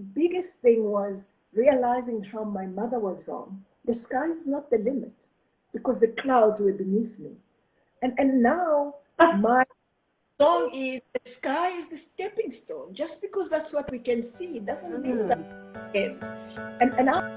biggest thing was realizing how my mother was wrong. The sky is not the limit because the clouds were beneath me. And now my song is the sky is the stepping stone. Just because that's what we can see doesn't mean that Mm. end. And I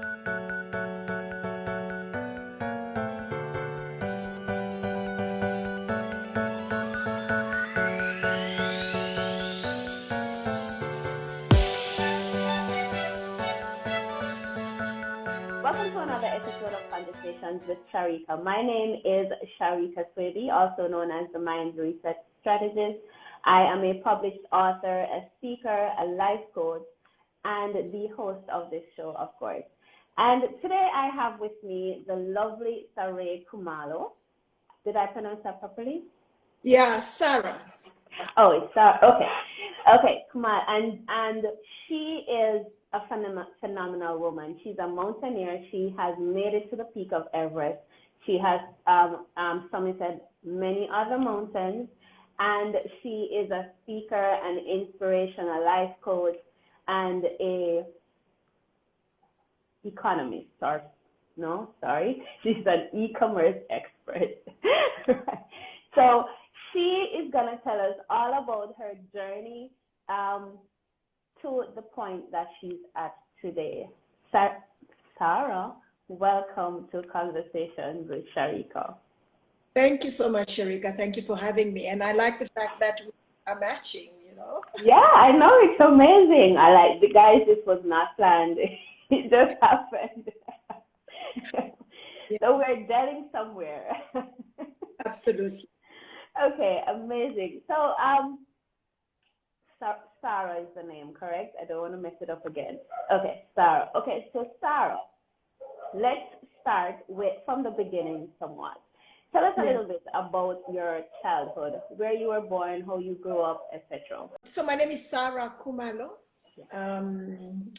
Welcome to another episode of Conversations with Sharika. My name is Sharika Swaby, also known as the Mind Reset Strategist. I am a published author, a speaker, a life coach, and the host of this show, of course. And today I have with me the lovely Saray Khumalo. Did I pronounce that properly? yeah, Sarah. Oh, it's okay. Okay, come on. And she is a phenomenal woman. She's a mountaineer. She has made it to the peak of Everest. She has summited many other mountains, and she is a speaker, an inspiration, a life coach, and a economist. Or no, sorry, she's an e-commerce expert. Right. So she is going to tell us all about her journey to the point that she's at today. Sarah, welcome to Conversations with Sharika. Thank you so much, Sharika. Thank you for having me. And I like the fact that we are matching, you know. Yeah, I know, it's amazing. I like the guys, this was not planned. It just happened. Yeah, So we're getting somewhere. absolutely. Okay, amazing. So Sarah is the name, correct? I don't want to mess it up again. Okay, Sarah. Okay, so Sarah, let's start from the beginning somewhat. Tell us a Yeah. little bit about your childhood, where you were born, how you grew up, etc. So my name is Saray Khumalo.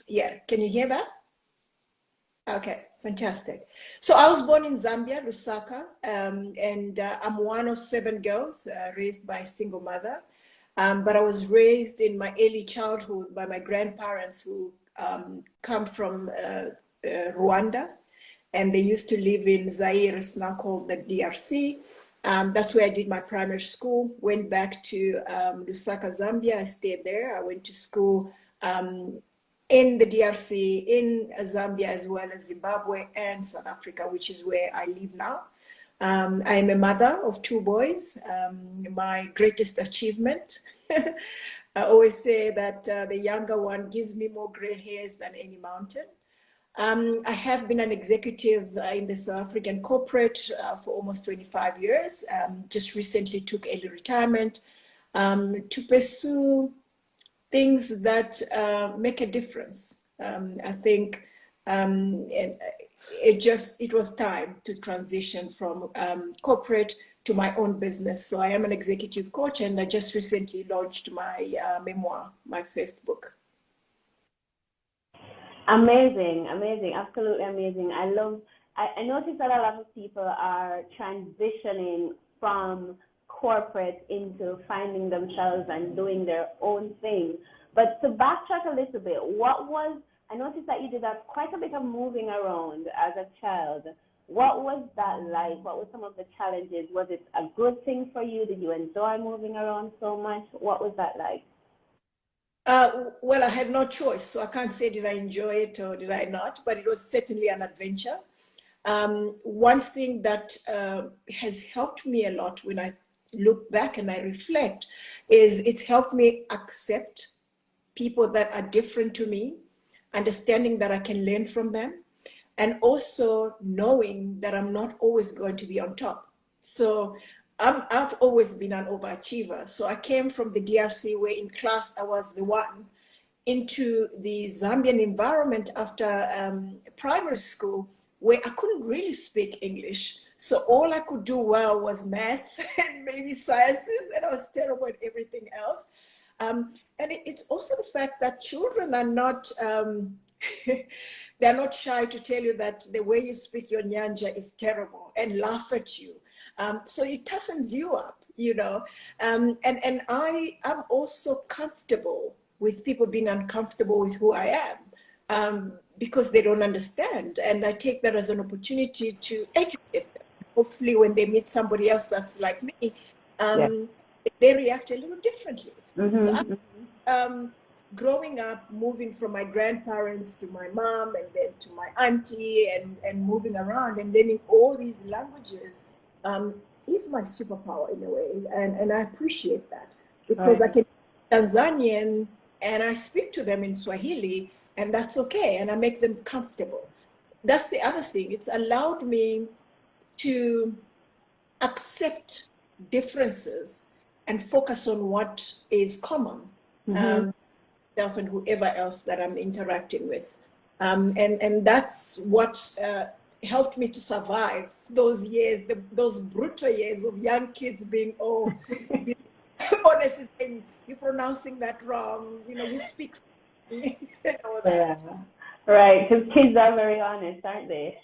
Yeah, can you hear that? Okay, fantastic. So I was born in Zambia, Lusaka, and I'm one of seven girls raised by a single mother. But I was raised in my early childhood by my grandparents who come from Rwanda, and they used to live in Zaire, it's now called the DRC. That's where I did my primary school, went back to Lusaka, Zambia. I stayed there. I went to school in the DRC, in Zambia, as well as Zimbabwe and South Africa, which is where I live now. I am a mother of two boys. My greatest achievement, I always say that the younger one gives me more gray hairs than any mountain. I have been an executive in the South African corporate for almost 25 years. Just recently took early retirement to pursue things that make a difference. I think it was time to transition from corporate to my own business. So I am an executive coach, and I just recently launched my memoir, my first book. Amazing, amazing, absolutely amazing. I noticed that a lot of people are transitioning from corporate into finding themselves and doing their own thing. But to backtrack a little bit, I noticed that you did quite a bit of moving around as a child. What was that like? What were some of the challenges? Was it a good thing for you? Did you enjoy moving around so much? What was that like? Well, I had no choice, so I can't say did I enjoy it or did I not, but it was certainly an adventure. One thing that has helped me a lot when I look back and I reflect is it's helped me accept people that are different to me, understanding that I can learn from them, and also knowing that I'm not always going to be on top. So I've always been an overachiever. So I came from the DRC where in class I was the one into the Zambian environment after primary school where I couldn't really speak English. So all I could do well was maths and maybe sciences, and I was terrible at everything else. And it's also the fact that children are not, they're not shy to tell you that the way you speak your nyanja is terrible and laugh at you. So it toughens you up, you know. And I'm also comfortable with people being uncomfortable with who I am, because they don't understand. And I take that as an opportunity to educate them. Hopefully when they meet somebody else that's like me, they react a little differently. Mm-hmm. Growing up, moving from my grandparents to my mom and then to my auntie, and moving around and learning all these languages is my superpower in a way. And I appreciate that, because I can Tanzanian and I speak to them in Swahili, and that's okay, and I make them comfortable. That's the other thing. It's allowed me to accept differences and focus on what is common. Self and whoever else that I'm interacting with. And that's what helped me to survive those years, those brutal years of young kids being, honestly saying, you're pronouncing that wrong, you speak all that. Yeah. Right, because kids are very honest, aren't they?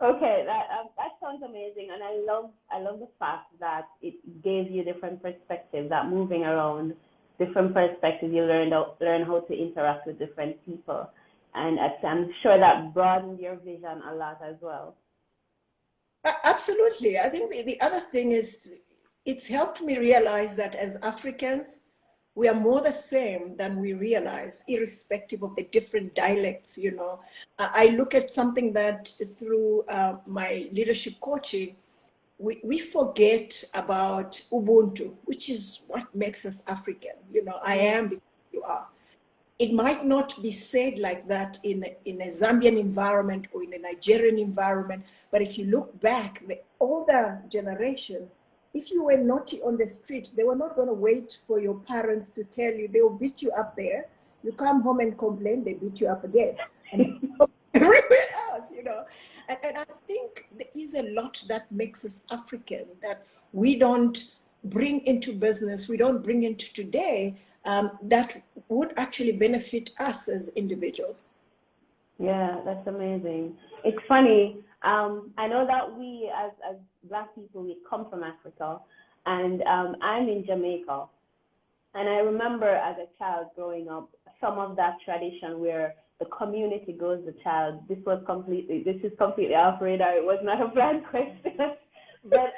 Okay, that sounds amazing, and I love the fact that it gave you different perspectives. That moving around, different perspectives, you learn how to interact with different people, and I'm sure that broadened your vision a lot as well. Absolutely. I think the other thing is, it's helped me realize that as Africans, we are more the same than we realize, irrespective of the different dialects. I look at something that through my leadership coaching, we forget about Ubuntu, which is what makes us African. I am because you are. It might not be said like that in a Zambian environment or in a Nigerian environment, but if you look back, the older generation, if you were naughty on the street, they were not going to wait for your parents to tell you. They will beat you up there. You come home and complain, they beat you up again. And everywhere else, And I think there is a lot that makes us African, that we don't bring into business, we don't bring into today, that would actually benefit us as individuals. Yeah, that's amazing. It's funny. I know that we, as Black people, we come from Africa, and I'm in Jamaica. And I remember as a child growing up, some of that tradition where the community goes the child. This is completely off radar. It was not a planned question, but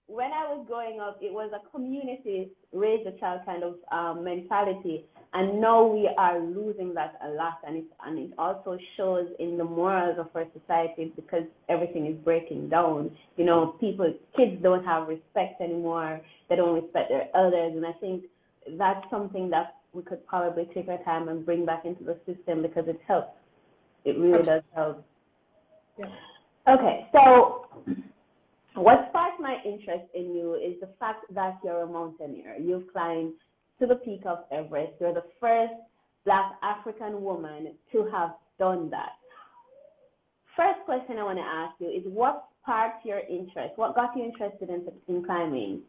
when I was growing up, it was a community raise the child kind of mentality, and now we are losing that a lot, and it also shows in the morals of our society, because everything is breaking down. Kids don't have respect anymore. They don't respect their elders, and I think that's something that we could probably take our time and bring back into the system, because it helps. It really does help. Yeah. Okay, so what sparked my interest in you is the fact that you're a mountaineer. You've climbed to the peak of Everest. You're the first Black African woman to have done that. First question I want to ask you is, what sparked your interest? What got you interested in climbing?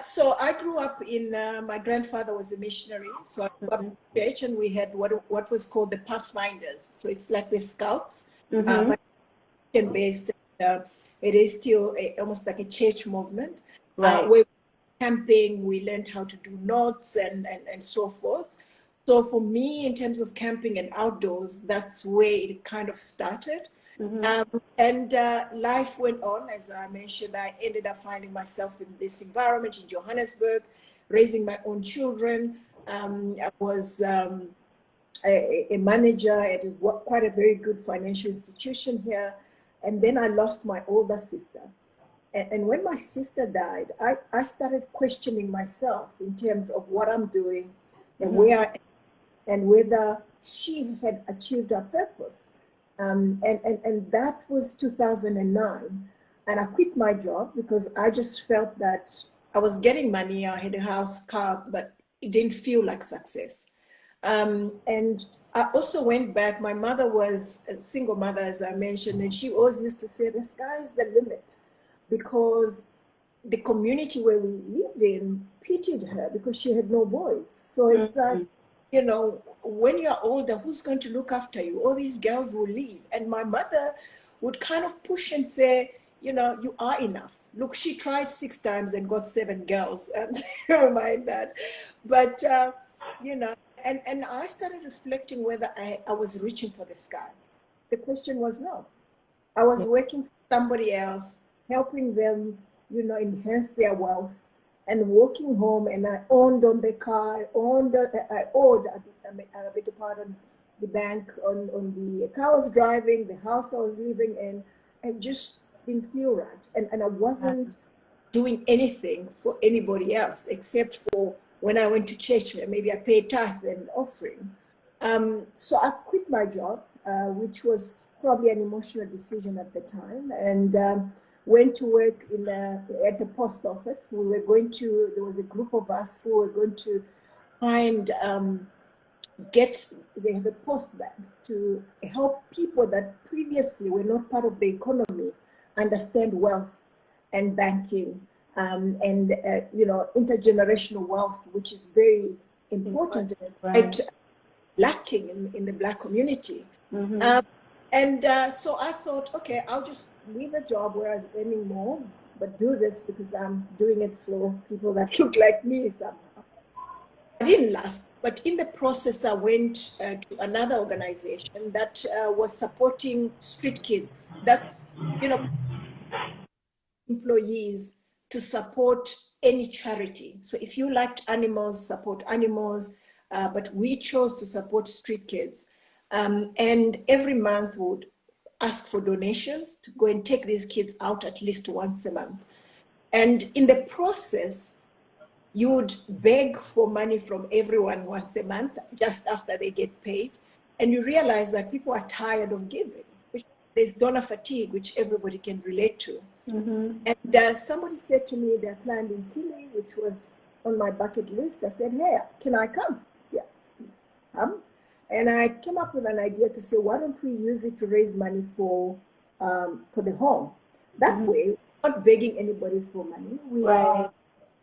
So I grew up my grandfather was a missionary. So I grew up in church, and we had what was called the Pathfinders. So it's like the Scouts, but based. It is still almost like a church movement. Right. Where camping, we learned how to do knots and so forth. So for me, in terms of camping and outdoors, that's where it kind of started. And life went on. As I mentioned, I ended up finding myself in this environment in Johannesburg, raising my own children. I was a manager at quite a very good financial institution here. And then I lost my older sister. And when my sister died, I started questioning myself in terms of what I'm doing and where I am, and whether she had achieved her purpose. And that was 2009. And I quit my job because I just felt that I was getting money, I had a house, car, but it didn't feel like success. And I also went back. My mother was a single mother, as I mentioned, and she always used to say, the sky is the limit, because the community where we lived in pitied her because she had no boys. So it's like, when you're older, who's going to look after you? All these girls will leave. And my mother would kind of push and say, you are enough. look, she tried 6 times and got 7 girls. Never mind that. But, you know, and I started reflecting whether I was reaching for the sky. The question was no. I was working for somebody else, helping them, you know, enhance their wealth, and walking home, and I owned on the car, I owed, I beg your pardon, the bank on the car I was driving, the house I was living in, and just didn't feel right. And I wasn't doing anything for anybody else except for when I went to church, maybe I paid tithe and offering. So I quit my job, which was probably an emotional decision at the time, and went to work at the post office. There was a group of us who were going to find, they have a post bank to help people that previously were not part of the economy understand wealth and banking, and intergenerational wealth, which is very important, right, lacking in the Black community. So I thought, okay, I'll just leave a job where I was earning more, but do this because I'm doing it for people that look like me somehow. I didn't last, but in the process, I went to another organization that was supporting street kids, that, you know, employees to support any charity. So if you liked animals, support animals, but we chose to support street kids. And every month would ask for donations to go and take these kids out at least once a month. And in the process, you would beg for money from everyone once a month, just after they get paid. And you realize that people are tired of giving. There's donor fatigue, which everybody can relate to. And somebody said to me, their client in Kili, which was on my bucket list, I said, hey, can I come? Yeah, come. And I came up with an idea to say, why don't we use it to raise money for the home? That way, we're not begging anybody for money. We are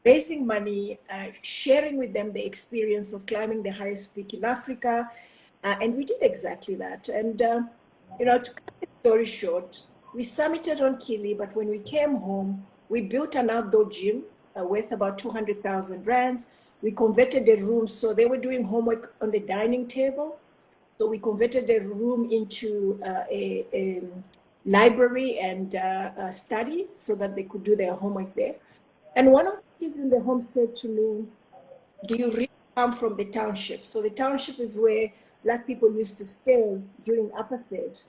raising money, sharing with them the experience of climbing the highest peak in Africa. And we did exactly that. And, to cut the story short, we summited on Kili, but when we came home, we built an outdoor gym worth about 200,000 rands. We converted the room, so they were doing homework on the dining table. So we converted the room into a library and a study so that they could do their homework there. And one of the kids in the home said to me, do you really come from the township? So the township is where Black people used to stay during apartheid,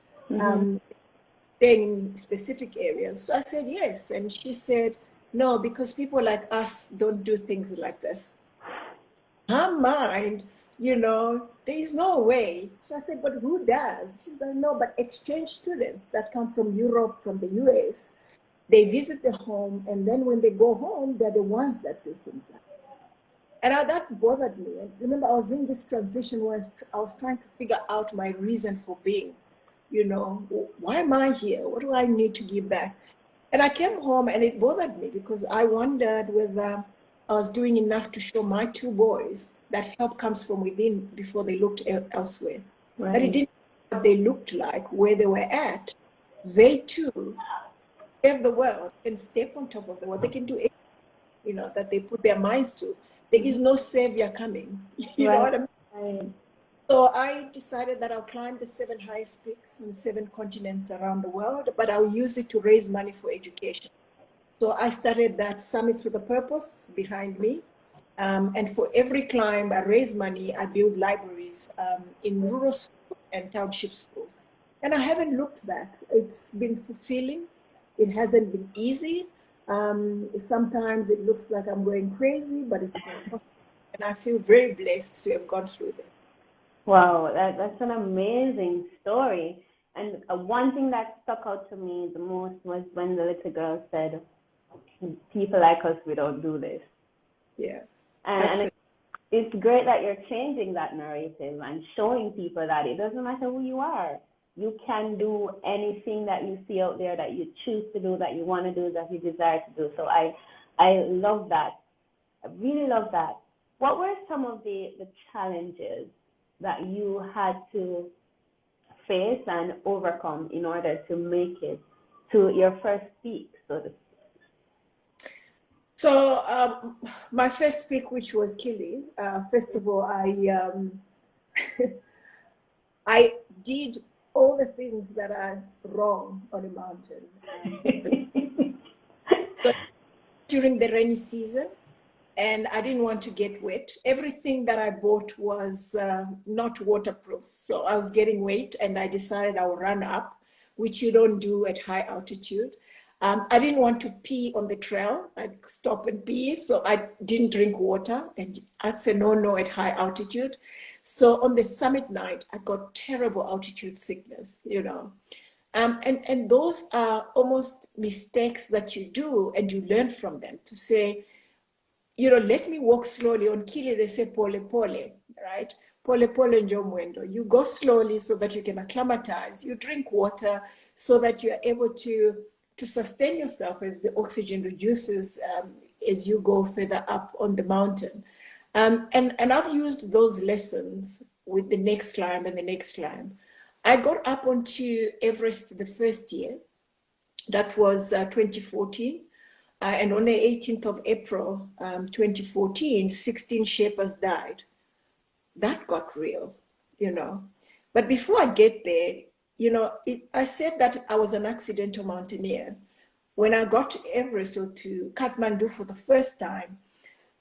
staying in specific areas. So I said, yes. And she said, no, because people like us don't do things like this. Her mind, there is no way. So I said, but who does? She's like, no, but exchange students that come from Europe, from the US, they visit the home, and then when they go home, they're the ones that do things like that. And that bothered me. And remember, I was in this transition where I was trying to figure out my reason for being. Why am I here? What do I need to give back? And I came home, and it bothered me because I wondered whether I was doing enough to show my 2 boys that help comes from within before they looked elsewhere. But it didn't matter what they looked like, where they were at. They too save the world and step on top of the world. They can do anything, that they put their minds to. There is no savior coming. You know what I mean? So I decided that I'll climb the 7 highest peaks in the 7 continents around the world, but I'll use it to raise money for education. So I started that Summits with a Purpose behind me. And for every climb, I raise money, I build libraries in rural schools and township schools. And I haven't looked back. It's been fulfilling. It hasn't been easy. Sometimes it looks like I'm going crazy, but it's not possible. And I feel very blessed to have gone through that. Wow, that's an amazing story. And one thing that stuck out to me the most was when the little girl said, people like us, we don't do this. Yeah. And it's great that you're changing that narrative and showing people that it doesn't matter who you are. You can do anything that you see out there that you choose to do, that you want to do, that you desire to do. So I love that. I really love that. What were some of the challenges that you had to face and overcome in order to make it to your first peak, so to speak? So my first pick, which was Kili, first of all, I did all the things that are wrong on a mountain. But during the rainy season, and I didn't want to get wet. Everything that I bought was not waterproof. So I was getting wet, and I decided I'll run up, which you don't do at high altitude. I didn't want to pee on the trail. I'd stop and pee, so I didn't drink water, and that's a no-no at high altitude. So on the summit night, I got terrible altitude sickness, you know. And those are almost mistakes that you do, and you learn from them to say, you know, let me walk slowly. On Kili, they say pole pole, right? Pole pole njo mwendo. You go slowly so that you can acclimatize. You drink water so that you are able to sustain yourself as the oxygen reduces as you go further up on the mountain. And I've used those lessons with the next climb and the next climb. I got up onto Everest the first year. That was 2014. And on the 18th of April, 2014, 16 Sherpas died. That got real, you know. But before I get there, you know, I said that I was an accidental mountaineer. When I got to Everest or to Kathmandu for the first time,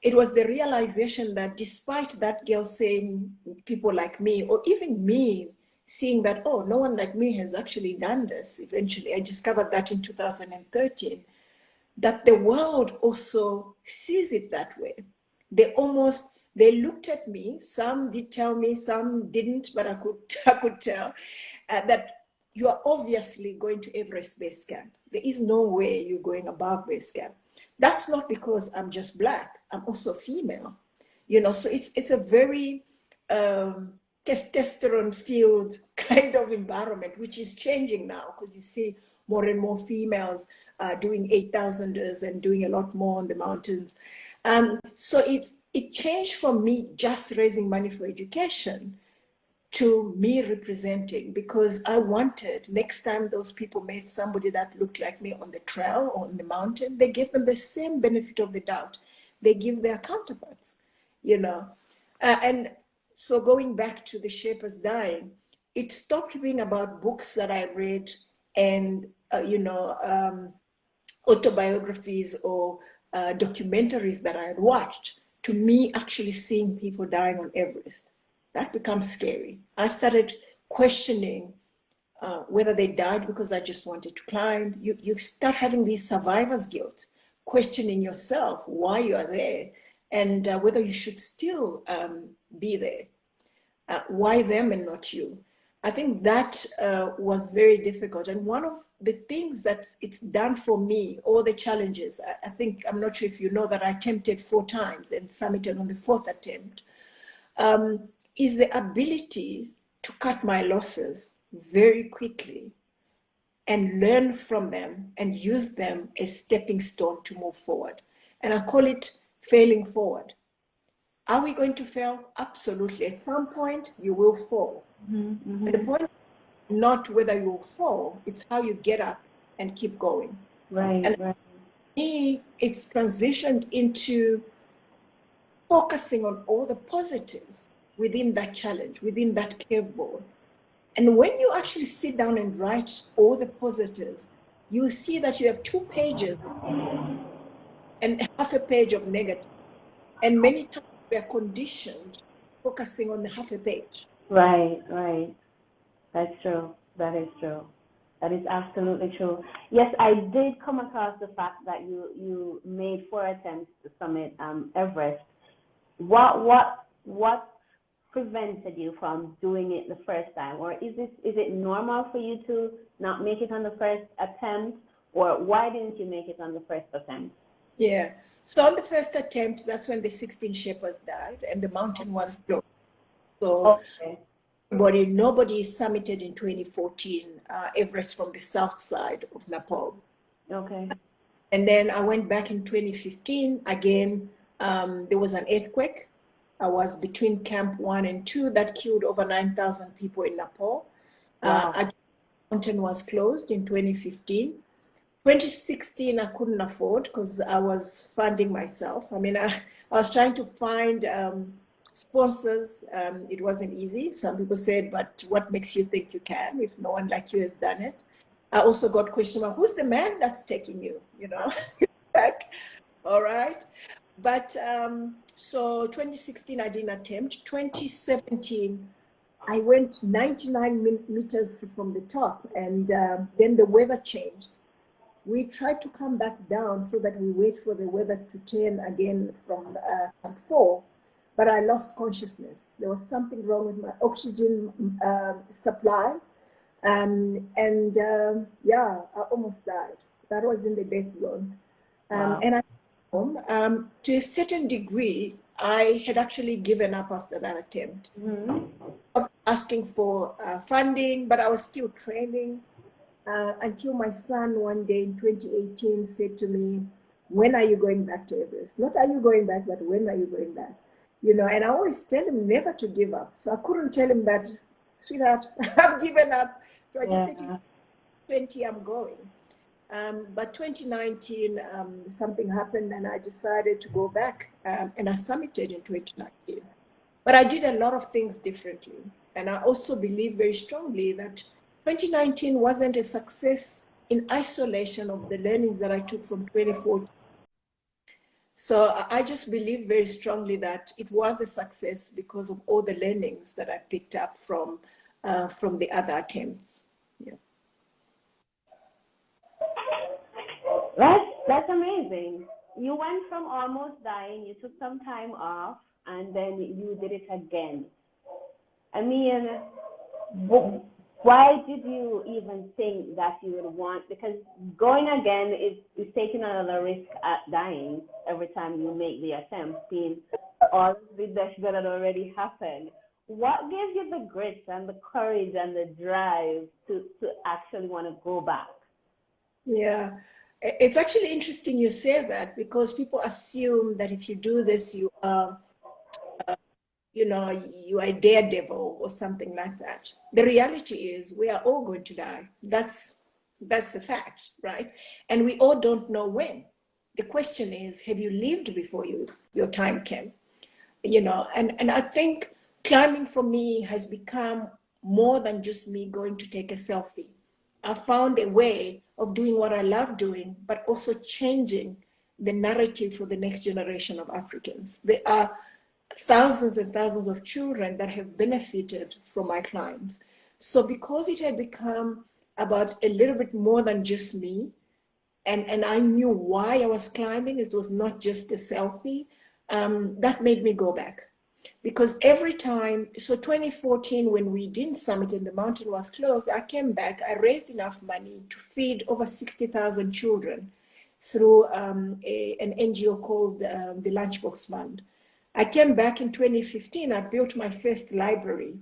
it was the realization that despite that girl saying people like me, or even me seeing that, oh, no one like me has actually done this, eventually I discovered that in 2013, that the world also sees it that way. They looked at me, some did tell me, some didn't, but I could tell that you are obviously going to Everest Base Camp. There is no way you're going above Base Camp. That's not because I'm just Black, I'm also female, you know, so it's a very testosterone filled kind of environment, which is changing now because you see more and more females doing 8,000ers and doing a lot more on the mountains. So it changed from me just raising money for education to me representing, because I wanted next time those people met somebody that looked like me on the trail or on the mountain, they give them the same benefit of the doubt they give their counterparts, you know. And so going back to the Sherpas dying, it stopped being about books that I read and, autobiographies or documentaries that I had watched, to me actually seeing people dying on Everest. That becomes scary. I started questioning whether they died because I just wanted to climb. You start having these survivor's guilt, questioning yourself why you are there and whether you should still be there. Why them and not you? I think that was very difficult. And one of the things that it's done for me, all the challenges, I think, I'm not sure if you know that I attempted 4 times and summited on the 4th attempt, is the ability to cut my losses very quickly and learn from them and use them as stepping stone to move forward. And I call it failing forward. Are we going to fail? Absolutely. At some point, you will fall. Mm-hmm. The point is not whether you will fall, it's how you get up and keep going. Right, and right. For me, it's transitioned into focusing on all the positives within that challenge, within that curveball. And when you actually sit down and write all the positives, you see that you have 2 pages and half a page of negative. And many times we are conditioned focusing on the half a page. Right, right. That's true. That is true. That is absolutely true. Yes, I did come across the fact that you made 4 attempts to summit Everest. What prevented you from doing it the first time? Or is it normal for you to not make it on the first attempt? Or why didn't you make it on the first attempt? Yeah. So on the first attempt, that's when the 16 Sherpas died and the mountain was closed. So nobody summited in 2014 Everest from the south side of Nepal. Okay. And then I went back in 2015. Again, there was an earthquake. I was between Camp 1 and 2 that killed over 9,000 people in Nepal. Wow. The mountain was closed in 2015. 2016, I couldn't afford because I was funding myself. I mean, I was trying to find sponsors. It wasn't easy. Some people said, but what makes you think you can if no one like you has done it? I also got questioned about who's the man that's taking you, you know, back. All right. But so 2016, I didn't attempt. 2017, I went 99 meters from the top, and then the weather changed. We tried to come back down so that we wait for the weather to turn again from Camp 4, but I lost consciousness. There was something wrong with my oxygen supply, yeah, I almost died. That was in the death zone. Wow. And to a certain degree, I had actually given up after that attempt. Stopped asking for funding, but I was still training until my son one day in 2018 said to me, when are you going back to Everest? Not are you going back, but when are you going back? You know, and I always tell him never to give up. So I couldn't tell him that, sweetheart, I've given up. So I just said to him, 20, I'm going. But 2019, something happened and I decided to go back and I summited in 2019. But I did a lot of things differently. And I also believe very strongly that 2019 wasn't a success in isolation of the learnings that I took from 2014. So I just believe very strongly that it was a success because of all the learnings that I picked up from the other attempts. Yeah. That's amazing. You went from almost dying, you took some time off, and then you did it again. I mean, why did you even think that you would want, because going again is taking another risk at dying every time you make the attempt, seeing all the death that had already happened. What gave you the grit and the courage and the drive to actually want to go back? Yeah, it's actually interesting you say that because people assume that if you do this, you are, you know, you are a daredevil or something like that. The reality is we are all going to die. That's the fact, right? And we all don't know when. The question is, have you lived before your time came? You know, and I think climbing for me has become more than just me going to take a selfie. I found a way of doing what I love doing, but also changing the narrative for the next generation of Africans. There are thousands and thousands of children that have benefited from my climbs. So because it had become about a little bit more than just me, and I knew why I was climbing, it was not just a selfie, that made me go back. Because every time, so 2014, when we didn't summit and the mountain was closed, I came back, I raised enough money to feed over 60,000 children through an NGO called the Lunchbox Fund. I came back in 2015, I built my first library,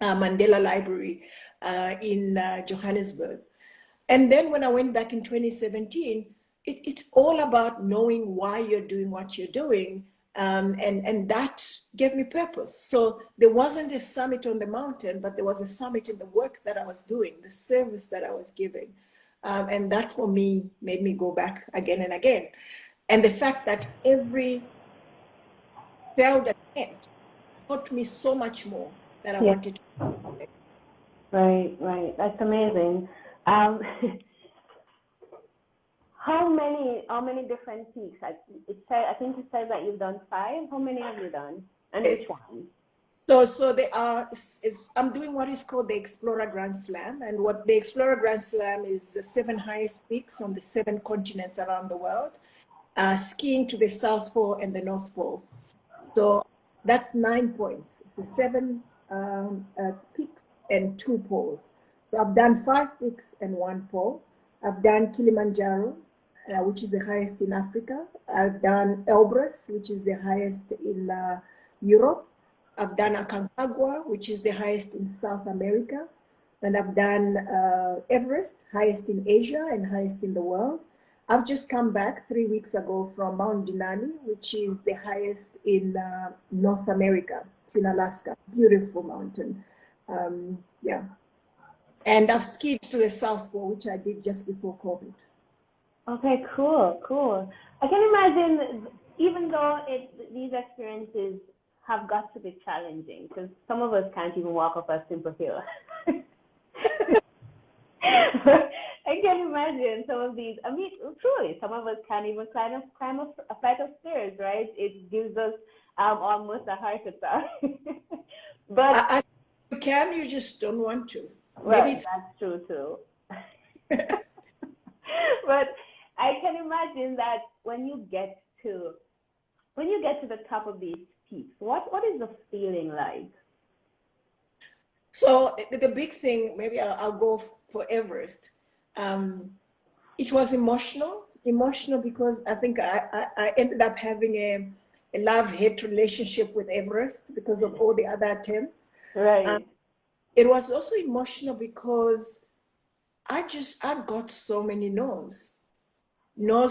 Mandela Library in Johannesburg. And then when I went back in 2017, it's all about knowing why you're doing what you're doing. And that gave me purpose. So there wasn't a summit on the mountain, but there was a summit in the work that I was doing, the service that I was giving. And that for me made me go back again and again. And the fact that every failed attempt taught me so much more that I wanted to. Right. That's amazing. How many different peaks? I think you said that you've done 5. How many have you done? And which one? So they are. I'm doing what is called the Explorer Grand Slam, and what the Explorer Grand Slam is the 7 highest peaks on the 7 continents around the world, skiing to the South Pole and the North Pole. So that's 9 points. It's the 7 peaks and 2 poles. So I've done 5 peaks and 1 pole. I've done Kilimanjaro, which is the highest in Africa. I've done Elbrus, which is the highest in Europe. I've done Aconcagua, which is the highest in South America. And I've done Everest, highest in Asia and highest in the world. I've just come back 3 weeks ago from Mount Denali, which is the highest in North America. It's in Alaska, beautiful mountain. Yeah. And I've skied to the South Pole, which I did just before COVID. Okay, cool, cool. I can imagine, even though these experiences have got to be challenging, because some of us can't even walk up a simple hill. I can imagine some of these. I mean, truly, some of us can't even climb a flight of stairs, right? It gives us almost a heart attack. But you can, you just don't want to. well, Maybe it's that's true too. But I can imagine that when you get to the top of these peaks, what is the feeling like? so the big thing. Maybe I'll go for Everest. It was emotional because I think I ended up having a love-hate relationship with Everest because of all the other attempts. Right. It was also emotional because I got so many no's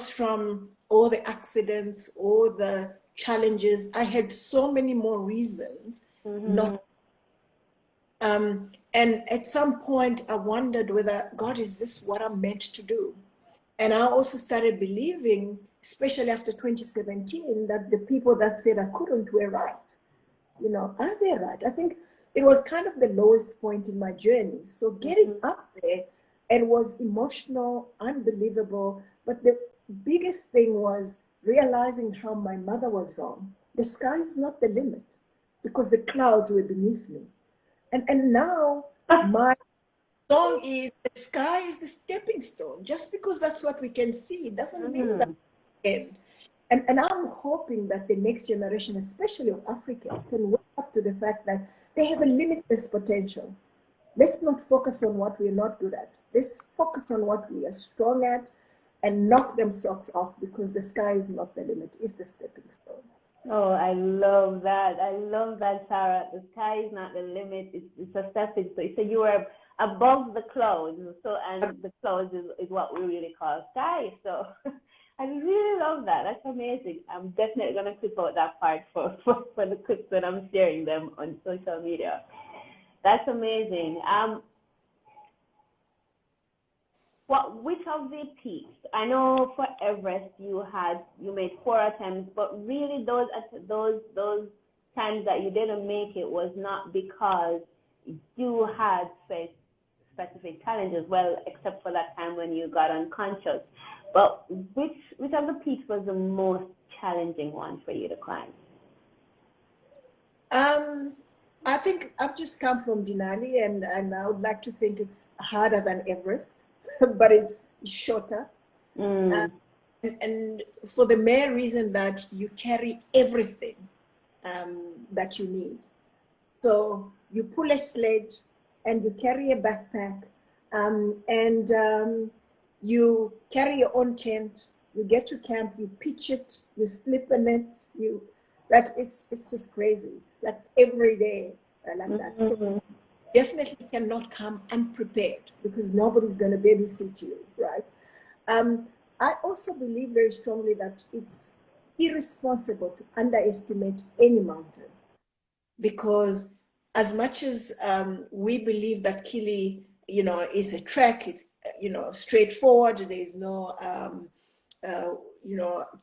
from all the accidents, all the challenges. I had so many more reasons not. And at some point, I wondered whether, God, is this what I'm meant to do? And I also started believing, especially after 2017, that the people that said I couldn't were right. Are they right? I think it was kind of the lowest point in my journey. So getting up there, it was emotional, unbelievable. But the biggest thing was realizing how my mother was wrong. The sky is not the limit because the clouds were beneath me. And now my song is the sky is the stepping stone. Just because that's what we can see doesn't mean that end. And I'm hoping that the next generation, especially of Africans, can wake up to the fact that they have a limitless potential. Let's not focus on what we're not good at. Let's focus on what we are strong at and knock them socks off because the sky is not the limit, it's the stepping stone. Oh, I love that. I love that, Sarah. The sky is not the limit. It's a stepping stone. So you are above the clouds. So, and the clouds is what we really call sky. So I really love that. That's amazing. I'm definitely going to clip out that part for the clips that I'm sharing them on social media. That's amazing. Which of the peaks? I know for Everest you made 4 attempts, but really those times that you didn't make it was not because you had faced specific challenges. Well, except for that time when you got unconscious. But which of the peaks was the most challenging one for you to climb? I think I've just come from Denali, and I would like to think it's harder than Everest, but it's shorter. And for the mere reason that you carry everything that you need. So you pull a sledge and you carry a backpack and you carry your own tent. You get to camp, you pitch it, you sleep in it. It's just crazy. Like every day, like that. So definitely cannot come unprepared because nobody's going to babysit you, right? I also believe very strongly that it's irresponsible to underestimate any mountain because as much as we believe that Kili, is a trek, it's, straightforward, there is no,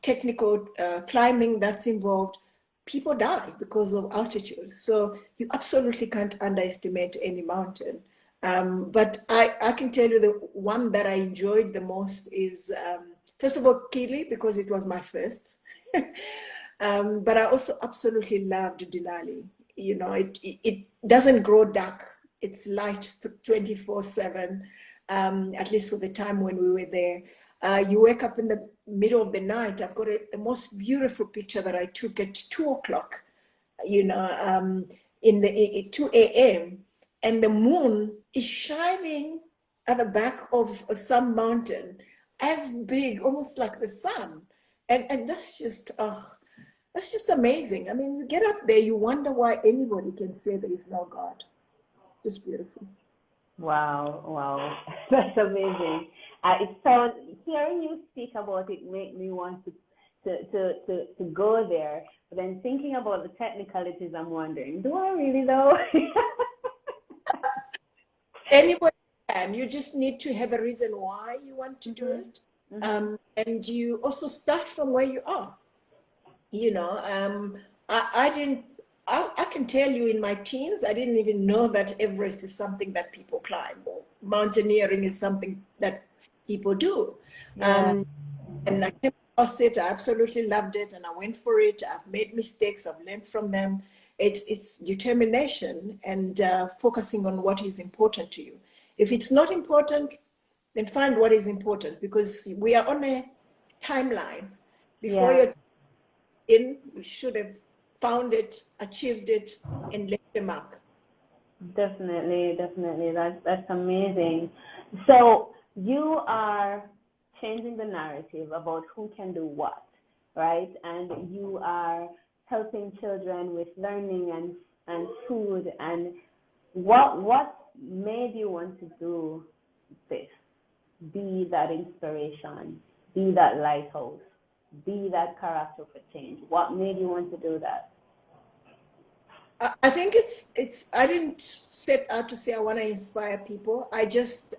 technical climbing that's involved, people die because of altitude. So you absolutely can't underestimate any mountain. But I can tell you the one that I enjoyed the most is, first of all, Kili, because it was my first. But I also absolutely loved Denali. It doesn't grow dark. It's light 24/7, at least for the time when we were there. You wake up in the middle of the night. I've got the most beautiful picture that I took at 2:00, in the 2 a.m. And the moon is shining at the back of some mountain, as big, almost like the sun. And that's just amazing. I mean, you get up there, you wonder why anybody can say there is no God. Just beautiful. Wow, that's amazing. It sounds, hearing you speak about it make me want to go there. But then thinking about the technicalities, I'm wondering, do I really though? Anybody can. You just need to have a reason why you want to do it. And you also start from where you are. You know, I didn't, I can tell you in my teens, I didn't even know that Everest is something that people climb, or mountaineering is something that people do. Yeah. And I came across it, I absolutely loved it, and I went for it. I've made mistakes, I've learned from them. It's determination and focusing on what is important to you. If it's not important, then find what is important, because we are on a timeline. Before Yeah. you're in, we should have found it, achieved it, and left a mark. Definitely, definitely. That's amazing. So you are changing the narrative about who can do what, right? And you are helping children with learning and food. And what made you want to do this? Be that inspiration, be that lighthouse, be that character for change. What made you want to do that? I think it's. I didn't set out to say I want to inspire people. I just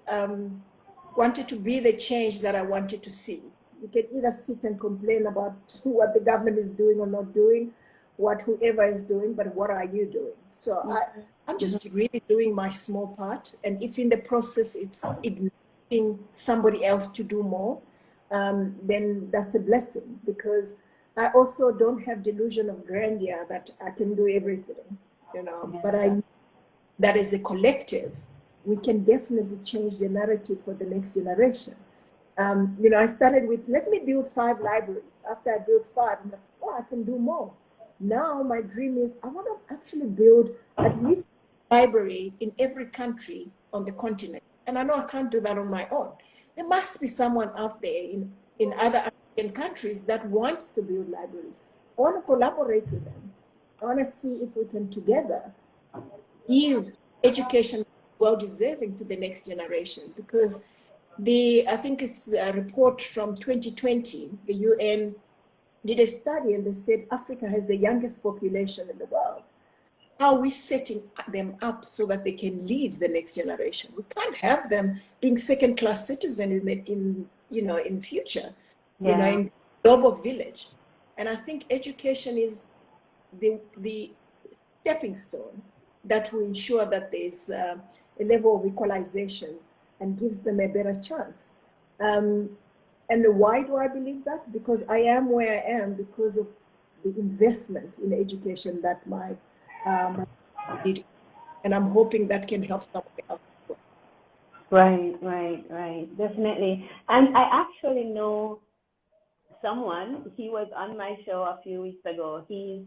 wanted to be the change that I wanted to see. You can either sit and complain about what the government is doing or not doing, what whoever is doing, but what are you doing? So I'm just really doing my small part, and if in the process it's igniting somebody else to do more, then that's a blessing, because I also don't have delusion of grandeur that I can do everything, you know, but I know that as a collective, we can definitely change the narrative for the next generation. You know, I started with, let me build 5 libraries. After I built 5, I'm like, oh, I can do more. Now my dream is I want to actually build at least a library in every country on the continent. And I know I can't do that on my own. There must be someone out there in other African countries that wants to build libraries. I want to collaborate with them. I want to see if we can together give education well deserving to the next generation, because I think it's a report from 2020, the UN did a study and they said Africa has the youngest population in the world. How are we setting them up so that they can lead the next generation? We can't have them being second-class citizens in future, in global village. And I think education is the stepping stone that will ensure that there's a level of equalization and gives them a better chance. And why do I believe that? Because I am where I am because of the investment in education that my did, and I'm hoping that can help somebody else. Right. Definitely. And I actually know someone. He was on my show a few weeks ago. He's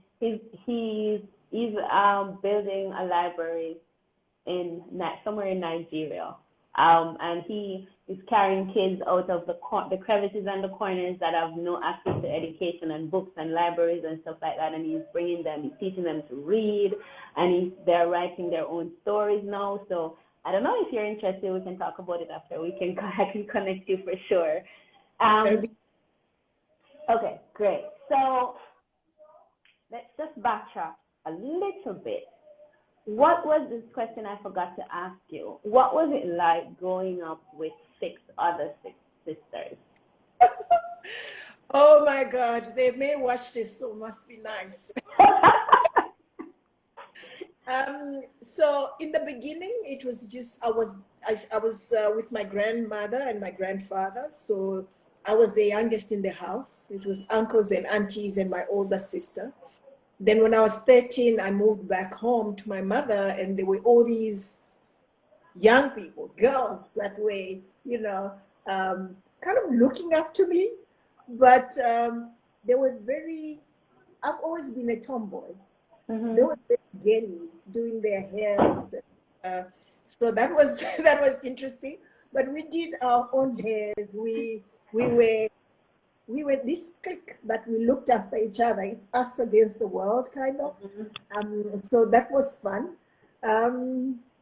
building a library somewhere in Nigeria. And he is carrying kids out of the crevices and the corners that have no access to education and books and libraries and stuff like that. And he's bringing them, he's teaching them to read, and they're writing their own stories now. So I don't know if you're interested. We can talk about it after. I can connect you for sure. Okay, great. So let's just backtrack a little bit. What was this question I forgot to ask you? What was it like growing up with 6 other sisters? Oh my God, they may watch this, so it must be nice. So in the beginning, it was just I was with my grandmother and my grandfather. So I was the youngest in the house. It was uncles and aunties and my older sister. Then when I was 13, I moved back home to my mother, and there were all these young people, girls that were, kind of looking up to me. But they were I've always been a tomboy. They were very girly, doing their hairs. So that was that was interesting. But we did our own hairs. We were this clique that we looked after each other. It's us against the world, kind of. So that was fun.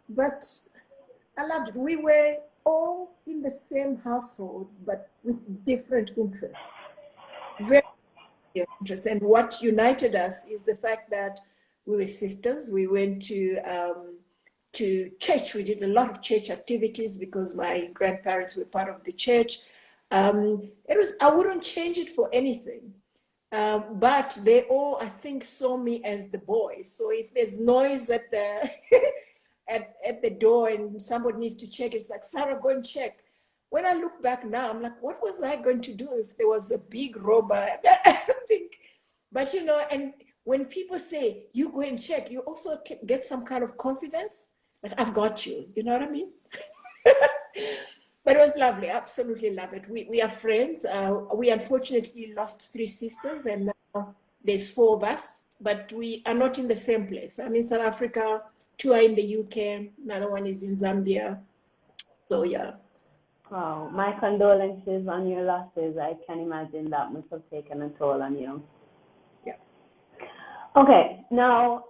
But I loved it. We were all in the same household, but with different interests. Very different interests. And what united us is the fact that we were sisters. We went to church. We did a lot of church activities because my grandparents were part of the church. I wouldn't change it for anything. But they all, I think, saw me as the boy. So if there's noise at the at the door and somebody needs to check, it's like, Sarah, go and check. When I look back now, I'm like, what was I going to do if there was a big robber? I think, but you know, and when people say you go and check, you also get some kind of confidence. Like, I've got you. You know what I mean? But it was lovely. Absolutely love it. We are friends. We unfortunately lost 3 sisters, and now there's 4 of us, but we are not in the same place. I'm in South Africa, 2 are in the UK, another one is in Zambia. So yeah. Wow, my condolences on your losses. I can imagine that must have taken a toll on you. Yeah. Okay, now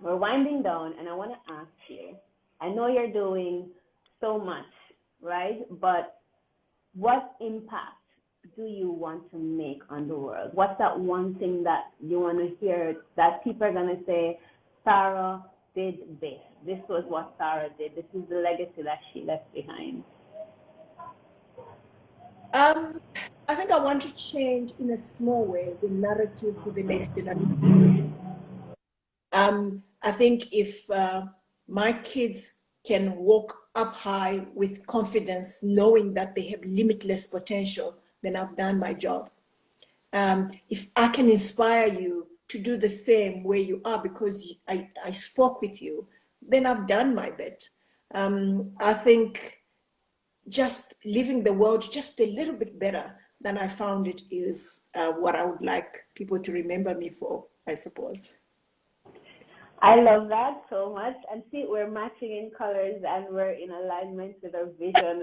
we're winding down, and I want to ask you, I know you're doing so much, right? But what impact do you want to make on the world? What's that one thing that you want to hear that people are going to say, Sarah did this. This was what Sarah did. This is the legacy that she left behind. I think I want to change in a small way the narrative for the next generation. I think if my kids can walk up high with confidence, knowing that they have limitless potential, then I've done my job. If I can inspire you to do the same where you are because I spoke with you, then I've done my bit. I think just leaving the world just a little bit better than I found it is what I would like people to remember me for, I suppose. I love that so much. And see, we're matching in colors and we're in alignment with our vision.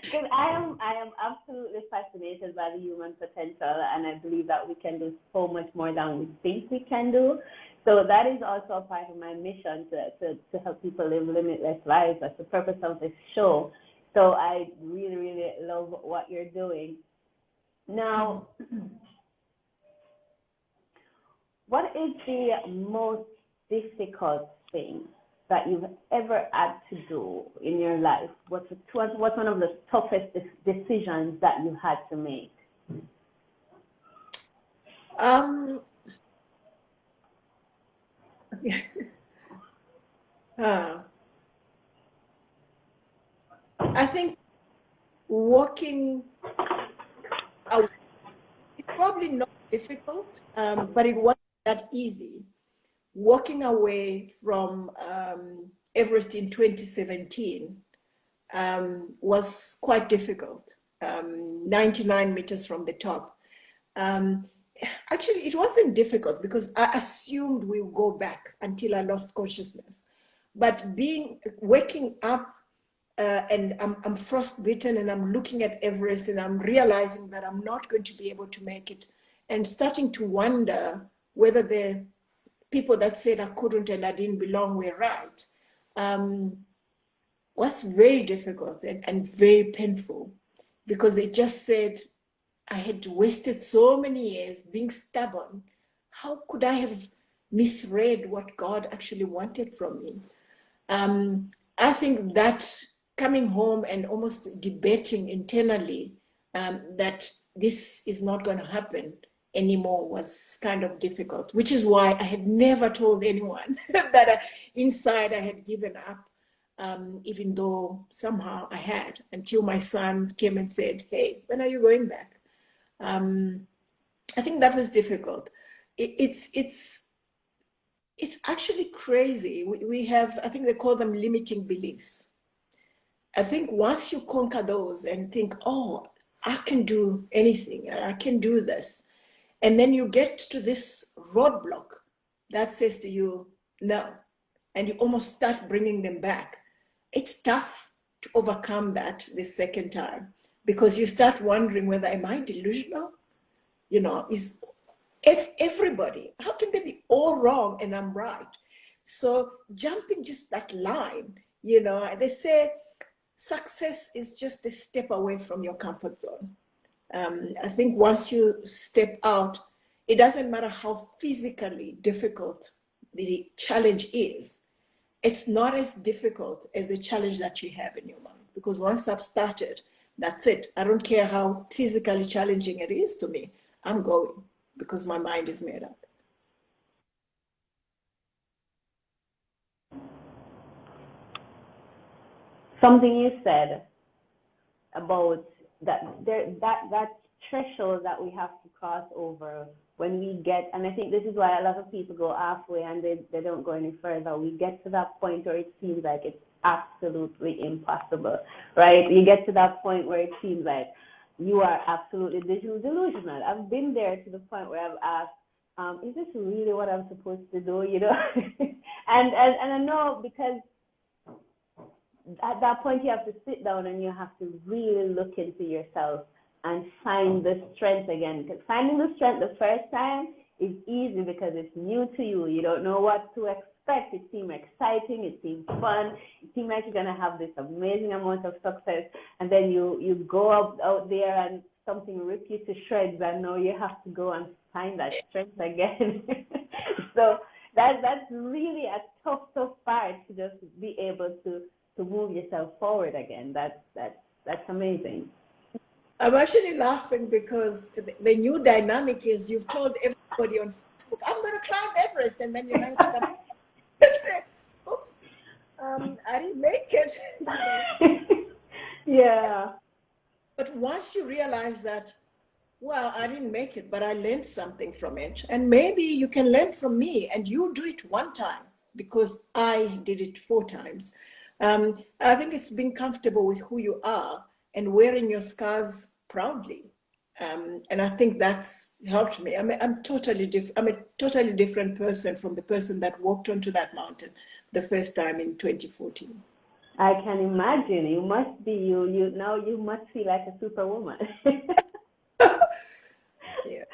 Because I am absolutely fascinated by the human potential, and I believe that we can do so much more than we think we can do. So that is also a part of my mission to help people live limitless lives. That's the purpose of this show. So I really, really love what you're doing. Now, what is the most difficult thing that you've ever had to do in your life? What's one of the toughest decisions that you had to make? I think walking away, it's probably not difficult, but it wasn't that easy. Walking away from Everest in 2017 was quite difficult, 99 meters from the top. Actually, it wasn't difficult because I assumed we would go back until I lost consciousness. But waking up and I'm frostbitten and I'm looking at Everest and I'm realizing that I'm not going to be able to make it and starting to wonder whether the people that said I couldn't and I didn't belong were right, was very difficult and very painful because it just said I had wasted so many years being stubborn. How could I have misread what God actually wanted from me? I think that coming home and almost debating internally that this is not going to happen anymore was kind of difficult, which is why I had never told anyone that inside I had given up, even though somehow I had, until my son came and said, hey, when are you going back? I think that was difficult. It's actually crazy. We have, I think they call them limiting beliefs. I think once you conquer those and think, oh, I can do anything, I can do this. And then you get to this roadblock that says to you, no. And you almost start bringing them back. It's tough to overcome that the second time because you start wondering whether, am I delusional? You know, if everybody, how can they be all wrong and I'm right? So jumping just that line, you know, they say success is just a step away from your comfort zone. I think once you step out, it doesn't matter how physically difficult the challenge is. It's not as difficult as the challenge that you have in your mind. Because once I've started, That's it. I don't care how physically challenging it is to me. I'm going because my mind is made up. Something you said about that threshold that we have to cross over when we get, and I think this is why a lot of people go halfway and they don't go any further. We get to that point where it seems like it's absolutely impossible, right? You get to that point where it seems like you are absolutely delusional. I've been there to the point where I've asked, is this really what I'm supposed to do, you know? and I know, because at that point you have to sit down and you have to really look into yourself and find the strength again. Because finding the strength the first time is easy because it's new to you. You don't know what to expect. It seems exciting. It seems fun. It seems like you're going to have this amazing amount of success. And then you go out there and something rips you to shreds, and now you have to go and find that strength again. So that's really a tough part to just be able to move yourself forward again. That's amazing. I'm actually laughing because the new dynamic is you've told everybody on Facebook, I'm going to climb Everest, and then you're going to come and say, oops, I didn't make it. You know? Yeah. But once you realize that, well, I didn't make it, but I learned something from it, and maybe you can learn from me, and you do it one time because I did it 4 times. I think it's being comfortable with who you are and wearing your scars proudly. And I think that's helped me. I'm a totally different person from the person that walked onto that mountain the first time in 2014. I can imagine. You must be, you now you must feel like a superwoman. Yeah.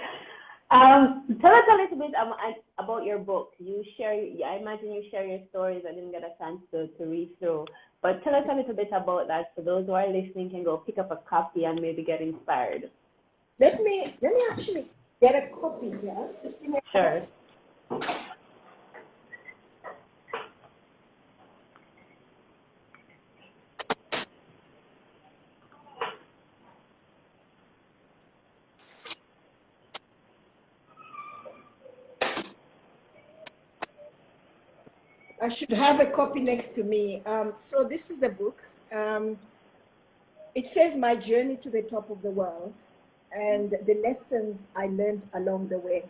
Tell us a little bit about your book. I imagine you share your stories. I didn't get a chance to read through, but tell us a little bit about that so those who are listening can go pick up a copy and maybe get inspired. Let me actually get a copy here. Just give me a minute. I should have a copy next to me. So this is the book. It says My Journey to the Top of the World and the lessons I learned along the way.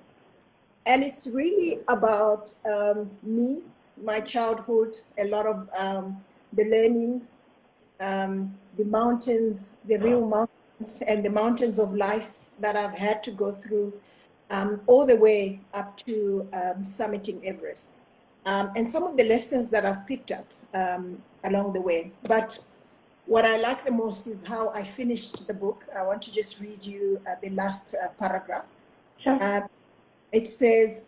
And it's really about me, my childhood, a lot of the learnings, the mountains, the real mountains, and the mountains of life that I've had to go through, all the way up to summiting Everest. And some of the lessons that I've picked up along the way. But what I like the most is how I finished the book. I want to just read you the last paragraph. Sure. It says,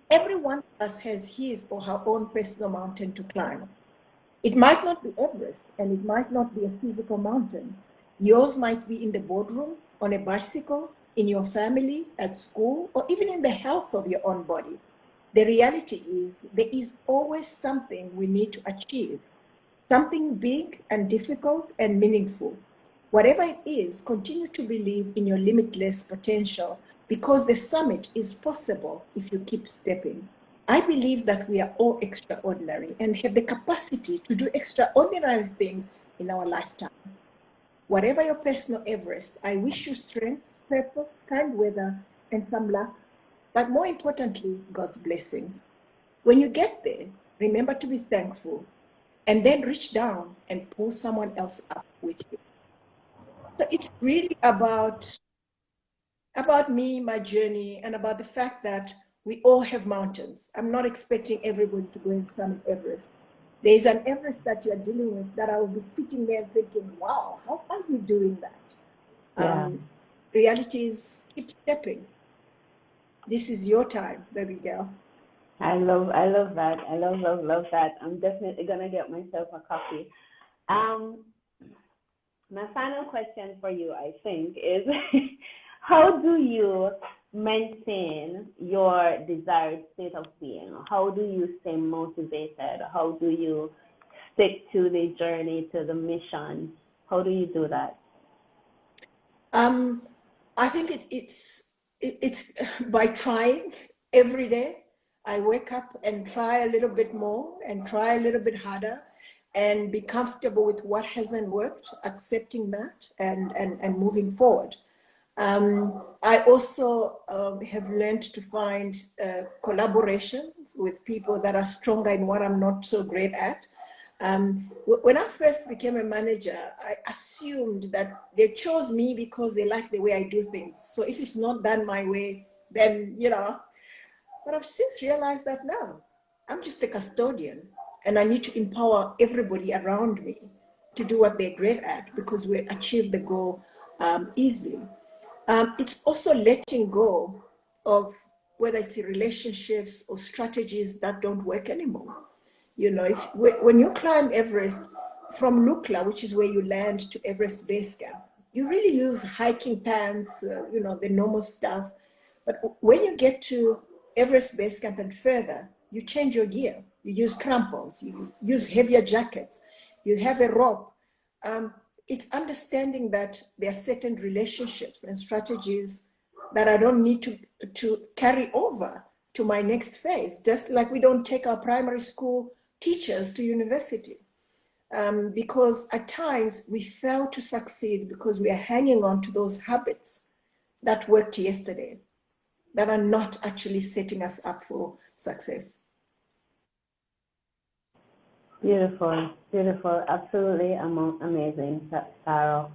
every one of us has his or her own personal mountain to climb. It might not be Everest, and it might not be a physical mountain. Yours might be in the boardroom, on a bicycle, in your family, at school, or even in the health of your own body. The reality is there is always something we need to achieve, something big and difficult and meaningful. Whatever it is, continue to believe in your limitless potential because the summit is possible if you keep stepping. I believe that we are all extraordinary and have the capacity to do extraordinary things in our lifetime. Whatever your personal Everest, I wish you strength, purpose, kind weather, and some luck, but more importantly, God's blessings. When you get there, remember to be thankful and then reach down and pull someone else up with you. So it's really about me, my journey, and about the fact that we all have mountains. I'm not expecting everybody to go and summit Everest. There is an Everest that you are dealing with that I will be sitting there thinking, wow, how are you doing that? Yeah. Reality is keep stepping. This is your time, baby girl. I love that. I love that. I'm definitely gonna get myself a copy. My final question for you, I think, is how do you maintain your desired state of being? How do you stay motivated? How do you stick to the journey, to the mission? How do you do that? I think it's by trying every day. I wake up and try a little bit more and try a little bit harder and be comfortable with what hasn't worked, accepting that and moving forward. I also have learned to find collaborations with people that are stronger in what I'm not so great at. When I first became a manager, I assumed that they chose me because they like the way I do things. So if it's not done my way, then, but I've since realized that no, I'm just a custodian and I need to empower everybody around me to do what they're great at because we achieve the goal easily. It's also letting go of whether it's relationships or strategies that don't work anymore. When you climb Everest from Lukla, which is where you land, to Everest Base Camp, you really use hiking pants, the normal stuff. But when you get to Everest Base Camp and further, you change your gear. You use crampons, you use heavier jackets, you have a rope. It's understanding that there are certain relationships and strategies that I don't need to carry over to my next phase, just like we don't take our primary school teachers to university. Because at times we fail to succeed because we are hanging on to those habits that worked yesterday that are not actually setting us up for success. Beautiful, beautiful, absolutely amazing, Sarah.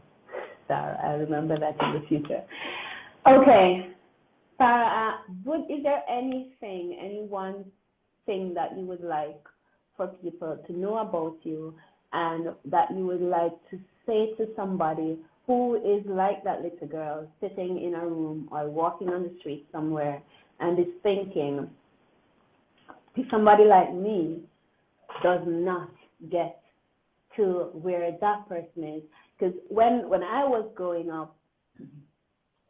Sarah, I remember that in the future. Okay, Sarah, is there any one thing that you would like for people to know about you and that you would like to say to somebody who is like that little girl sitting in a room or walking on the street somewhere and is thinking, somebody like me does not get to where that person is? Because when I was growing up,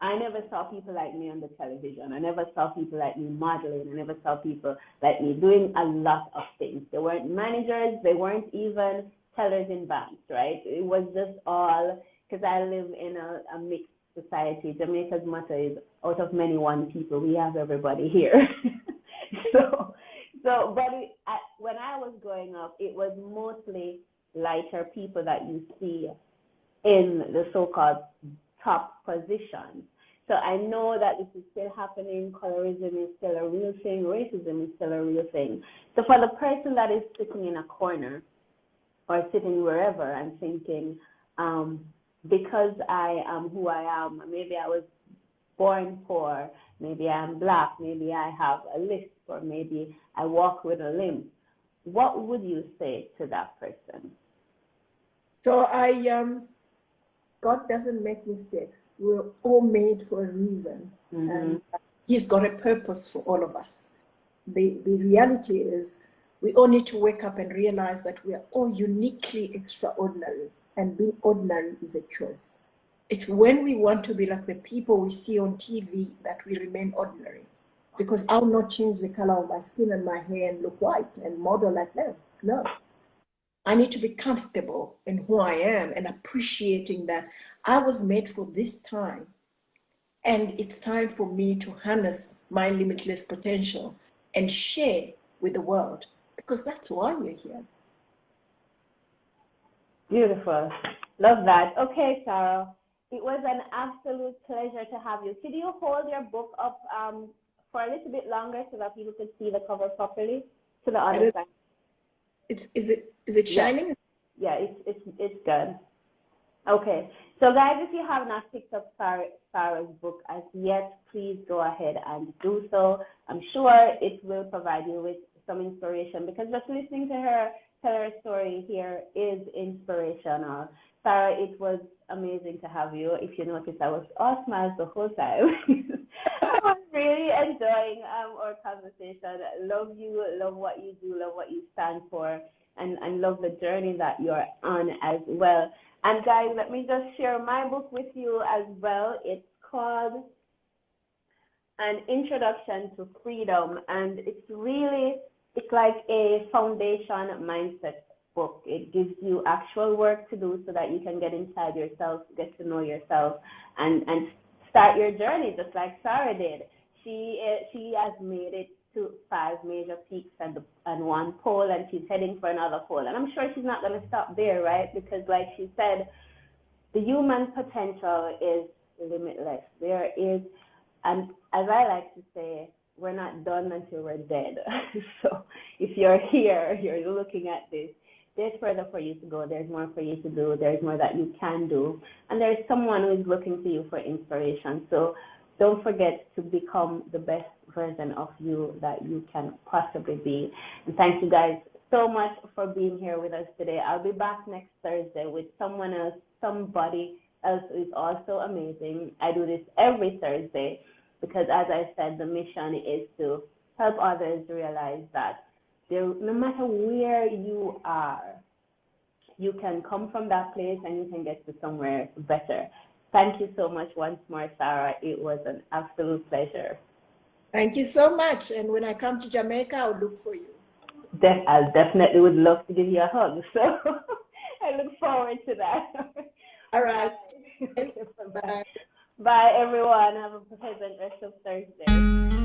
I never saw people like me on the television. I never saw people like me modeling. I never saw people like me doing a lot of things. They weren't managers. They weren't even tellers in banks, right? It was just all, because I live in a mixed society. Jamaica's motto is, out of many one people, we have everybody here. When I was growing up, it was mostly lighter people that you see in the so-called top positions. So I know that this is still happening. Colorism is still a real thing. Racism is still a real thing. So for the person that is sitting in a corner or sitting wherever and thinking, because I am who I am, maybe I was born poor, maybe I'm Black, maybe I have a lisp, or maybe I walk with a limp, what would you say to that person? So God doesn't make mistakes. We're all made for a reason. Mm-hmm. And He's got a purpose for all of us. The reality is we all need to wake up and realize that we are all uniquely extraordinary, and being ordinary is a choice. It's when we want to be like the people we see on TV that we remain ordinary. Because I'll not change the color of my skin and my hair and look white and model like them. No. I need to be comfortable in who I am and appreciating that I was made for this time. And it's time for me to harness my limitless potential and share with the world, because that's why we're here. Beautiful. Love that. Okay, Sarah. It was an absolute pleasure to have you. Could you hold your book up for a little bit longer so that people could see the cover properly to the other side? Is it shining? Yeah, it's good. Okay. So guys, if you have not picked up Sarah's book as yet, please go ahead and do so. I'm sure it will provide you with some inspiration, because just listening to her tell her story here is inspirational. Sarah, it was amazing to have you. If you notice, I was all smiles the whole time. I was really enjoying our conversation. Love you, love what you do, love what you stand for, and love the journey that you're on as well. And guys, let me just share my book with you as well. It's called An Introduction to Freedom, and it's like a foundation mindset book. It gives you actual work to do so that you can get inside yourself, get to know yourself, and start your journey just like Sarah did. She has made it to 5 major peaks and 1 pole, and she's heading for another pole. And I'm sure she's not going to stop there, right? Because like she said, the human potential is limitless. There is, and as I like to say, we're not done until we're dead. So if you're here, you're looking at this, there's further for you to go. There's more for you to do. There's more that you can do. And there's someone who is looking to you for inspiration. So don't forget to become the best version of you that you can possibly be. And thank you guys so much for being here with us today. I'll be back next Thursday with someone else, somebody else who is also amazing. I do this every Thursday because, as I said, the mission is to help others realize that no matter where you are, you can come from that place and you can get to somewhere better. Thank you so much once more, Sarah. It was an absolute pleasure. Thank you so much. And when I come to Jamaica, I'll look for you. I definitely would love to give you a hug. So I look forward to that. All right. Okay, bye. Bye, everyone. Have a pleasant rest of Thursday.